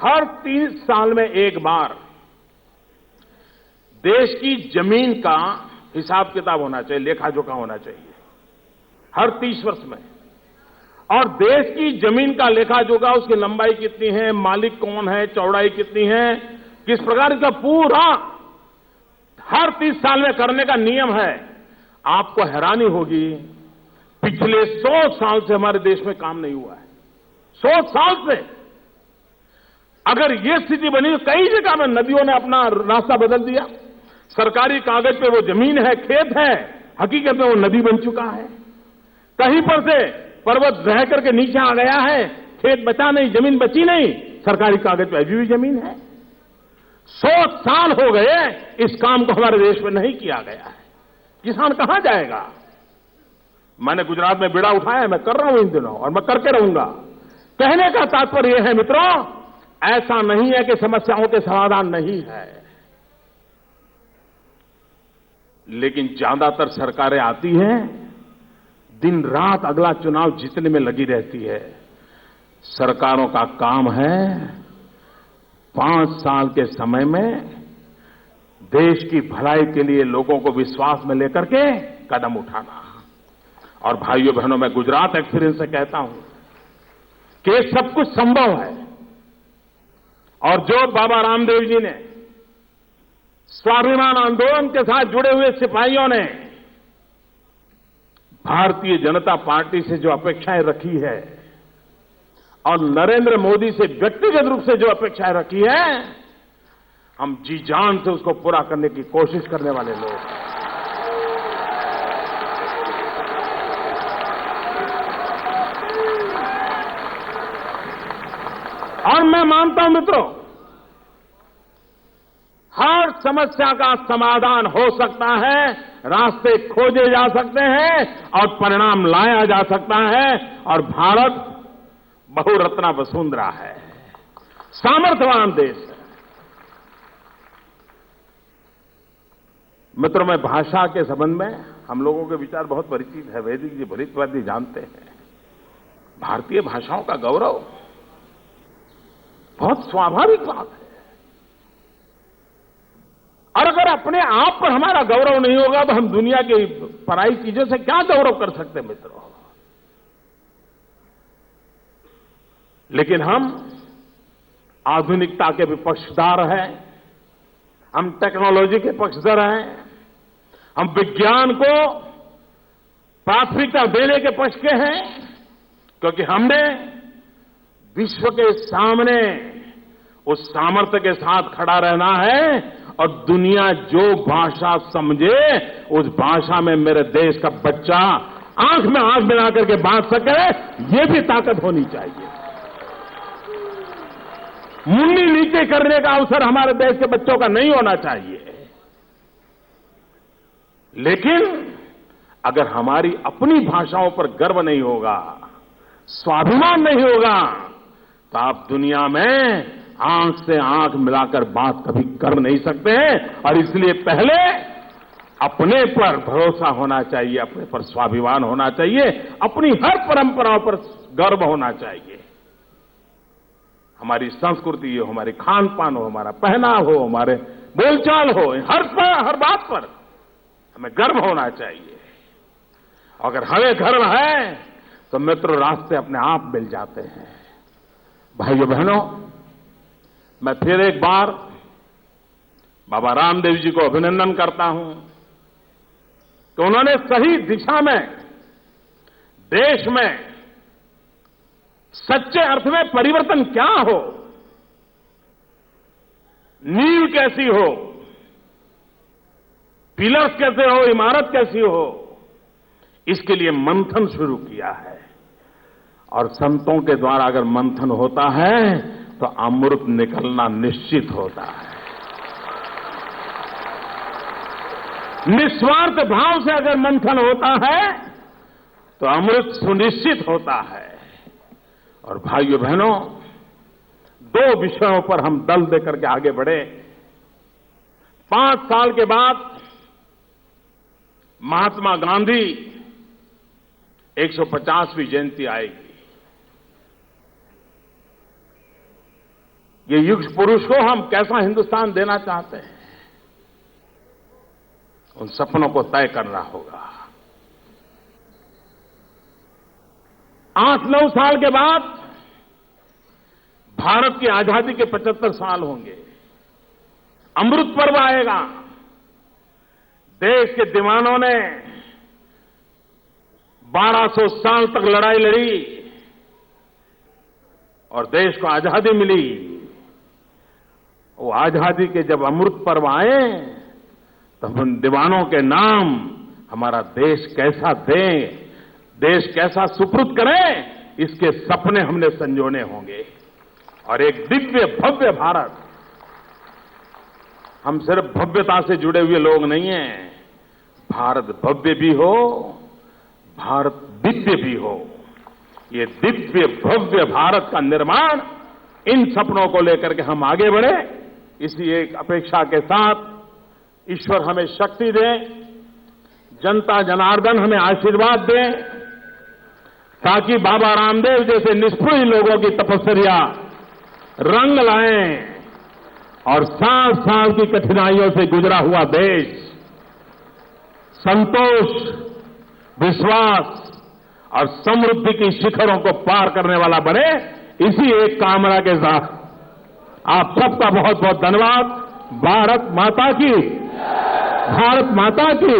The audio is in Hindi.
हर 30 साल में एक बार देश की जमीन का हिसाब किताब होना चाहिए, लेखा जोखा होना चाहिए, हर 30 वर्ष में। और देश की जमीन का लेखा जोखा, उसकी लंबाई कितनी है, मालिक कौन है, चौड़ाई कितनी है, किस प्रकार का पूरा हर 30 साल में करने का नियम है। आपको हैरानी होगी, पिछले 100 साल से हमारे देश में काम नहीं हुआ है। 100 साल से अगर ये स्थिति बनी, तो कई जगह में नदियों ने अपना रास्ता बदल दिया। सरकारी कागज पे वो जमीन है, खेत है, हकीकत में वो नदी बन चुका है। कहीं पर से पर्वत बह करके नीचे आ गया है, खेत बचा नहीं, जमीन बची नहीं, सरकारी कागज पे अभी भी जमीन है। 100 साल हो गए इस काम को हमारे देश में नहीं किया गया है। किसान कहां जाएगा? मैंने गुजरात में बीड़ा उठाया, मैं कर रहा हूं इन दिनों, और मैं करके रहूंगा। कहने का तात्पर्य यह है मित्रों, ऐसा नहीं है कि समस्याओं के समाधान नहीं है, लेकिन ज्यादातर सरकारें आती हैं, दिन रात अगला चुनाव जीतने में लगी रहती है। सरकारों का काम है 5 साल के समय में देश की भलाई के लिए लोगों को विश्वास में लेकर के कदम उठाना। और भाइयों बहनों, मैं गुजरात एक्सपीरियंस से कहता हूं कि ये सब कुछ संभव है। और जो बाबा रामदेव जी ने, स्वाभिमान आंदोलन के साथ जुड़े हुए सिपाहियों ने भारतीय जनता पार्टी से जो अपेक्षाएं रखी है, और नरेंद्र मोदी से व्यक्तिगत रूप से जो अपेक्षाएं रखी है, हम जी जान से उसको पूरा करने की कोशिश करने वाले लोग हैं। और मैं मानता हूं मित्रों, हर समस्या का समाधान हो सकता है, रास्ते खोजे जा सकते हैं और परिणाम लाया जा सकता है। और भारत बहुरत्ना वसुंधरा है, सामर्थ्यवान देश है। मित्रों, मैं भाषा के संबंध में हम लोगों के विचार बहुत परिचित है, वैदिक जी भली जानते हैं। भारतीय भाषाओं का गौरव बहुत स्वाभाविक बात है। और अगर अपने आप पर हमारा गौरव नहीं होगा, तो हम दुनिया की पराई चीजों से क्या गौरव कर सकते हैं मित्रों? लेकिन हम आधुनिकता के भी पक्षधर हैं, हम टेक्नोलॉजी के पक्षधर हैं, हम विज्ञान को प्राथमिकता देने के पक्ष के हैं, क्योंकि हमने विश्व के सामने उस सामर्थ्य के साथ खड़ा रहना है। और दुनिया जो भाषा समझे, उस भाषा में मेरे देश का बच्चा आंख में आंख मिला करके बात सके, ये भी ताकत होनी चाहिए। मुन्नी नीचे करने का अवसर हमारे देश के बच्चों का नहीं होना चाहिए। लेकिन अगर हमारी अपनी भाषाओं पर गर्व नहीं होगा, स्वाभिमान नहीं होगा, तो आप दुनिया में आंख से आंख मिलाकर बात कभी कर नहीं सकते हैं। और इसलिए पहले अपने पर भरोसा होना चाहिए, अपने पर स्वाभिमान होना चाहिए, अपनी हर परंपराओं पर गर्व होना चाहिए। हमारी संस्कृति हो, हमारी खान पान हो, हमारा पहनाव हो, हमारे बोलचाल हो, हर बात पर हमें गर्व होना चाहिए। अगर हमें गर्व है तो मित्रों, रास्ते अपने आप मिल जाते हैं। भाइयों बहनों, मैं फिर एक बार बाबा रामदेव जी को अभिनंदन करता हूं कि उन्होंने सही दिशा में देश में सच्चे अर्थ में परिवर्तन क्या हो, नींव कैसी हो, पिलर्स कैसे हो, इमारत कैसी हो, इसके लिए मंथन शुरू किया है। और संतों के द्वारा अगर मंथन होता है तो अमृत निकलना निश्चित होता है। निस्वार्थ भाव से अगर मंथन होता है तो अमृत सुनिश्चित होता है। और भाइयों बहनों, 2 विषयों पर हम दल देकर के आगे बढ़े। 5 साल के बाद महात्मा गांधी 150वीं जयंती आएगी। ये युग पुरुष को हम कैसा हिंदुस्तान देना चाहते हैं, उन सपनों को तय करना होगा। 8-9 साल के बाद भारत की आजादी के 75 साल होंगे। अमृत पर्व आएगा। देश के दीवानों ने 1200 साल तक लड़ाई लड़ी और देश को आजादी मिली। वो आजादी के जब अमृत पर्व आए तब उन दीवानों के नाम हमारा देश कैसा दे, देश कैसा सुपुर्द करे, इसके सपने हमने संजोने होंगे। और एक दिव्य भव्य भारत, हम सिर्फ भव्यता से जुड़े हुए लोग नहीं हैं, भारत भव्य भी हो, भारत दिव्य भी हो। ये दिव्य भव्य भारत का निर्माण, इन सपनों को लेकर के हम आगे बढ़े, इसी एक अपेक्षा के साथ ईश्वर हमें शक्ति दे, जनता जनार्दन हमें आशीर्वाद दे, ताकि बाबा रामदेव जैसे निष्ठुर लोगों की तपस्या रंग लाएं और 60 साल की कठिनाइयों से गुजरा हुआ देश संतोष, विश्वास और समृद्धि की शिखरों को पार करने वाला बने। इसी एक कामना के साथ आप सबका बहुत बहुत धन्यवाद। भारत माता की, भारत माता की।